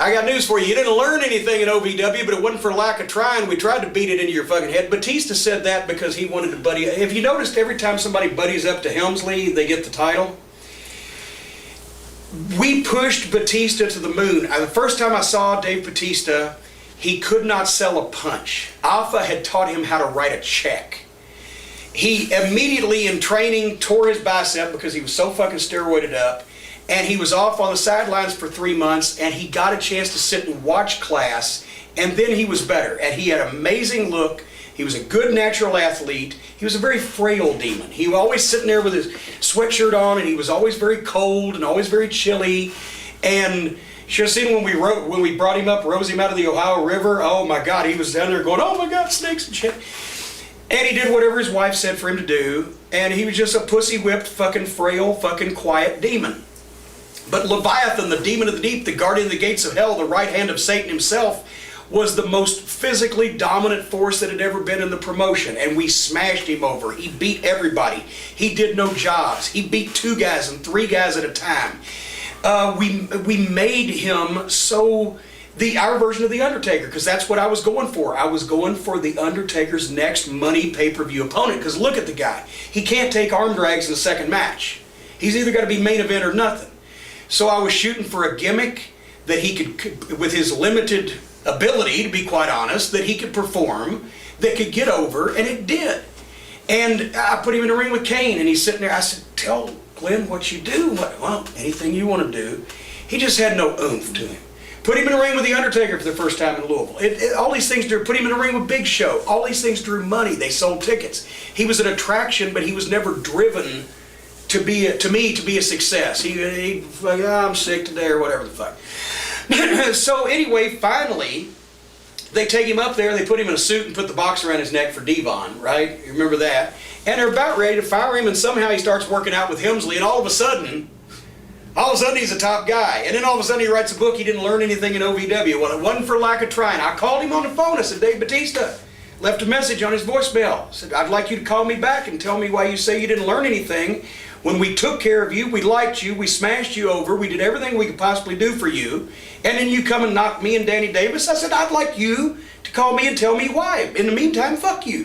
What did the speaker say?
I got news for you. You didn't learn anything in OVW, but it wasn't for lack of trying. We tried to beat it into your fucking head. Batista said that because he wanted to buddy. Have you noticed every time somebody buddies up to Helmsley, they get the title? We pushed Batista to the moon. The first time I saw Dave Bautista, he could not sell a punch. Alpha had taught him how to write a check. He immediately in training tore his bicep because he was so fucking steroided up. And he was off on the sidelines for 3 months, and he got a chance to sit and watch class, and then he was better. And he had an amazing look. He was a good natural athlete. He was a very frail demon. He was always sitting there with his sweatshirt on, and he was always very cold and always very chilly. And should have seen when we brought him up, rose him out of the Ohio River. Oh my God, he was down there going, oh my God, snakes and shit. And he did whatever his wife said for him to do, and he was just a pussy-whipped, fucking frail, fucking quiet demon. But Leviathan, the demon of the deep, the guardian of the gates of hell, the right hand of Satan himself, was the most physically dominant force that had ever been in the promotion. And we smashed him over. He beat everybody. He did no jobs. He beat 2 guys and 3 guys at a time. We made him so... our version of The Undertaker, because that's what I was going for. I was going for The Undertaker's next money pay-per-view opponent, because look at the guy. He can't take arm drags in the second match. He's either got to be main event or nothing. So I was shooting for a gimmick that he could, with his limited ability, to be quite honest, that he could perform, that could get over, and it did. And I put him in the ring with Kane, and he's sitting there. I said, tell Glenn what you do. Well, anything you want to do. He just had no oomph to him. Put him in the ring with The Undertaker for the first time in Louisville. All these things drew. Put him in the ring with Big Show. All these things drew money. They sold tickets. He was an attraction, but he was never driven to be a success. He like, oh, I'm sick today or whatever the fuck. So anyway, finally, they take him up there. They put him in a suit and put the box around his neck for Devon, right? You remember that? And they're about ready to fire him, and somehow he starts working out with Helmsley, and all of a sudden he's a top guy. And then all of a sudden he writes a book. He didn't learn anything in OVW. Well, it wasn't for lack of trying. I called him on the phone. I said, Dave Bautista. Left a message on his voicemail. Said, I'd like you to call me back and tell me why you say you didn't learn anything. When we took care of you, we liked you, we smashed you over, we did everything we could possibly do for you. And then you come and knock me and Danny Davis. I said, I'd like you to call me and tell me why. In the meantime, fuck you.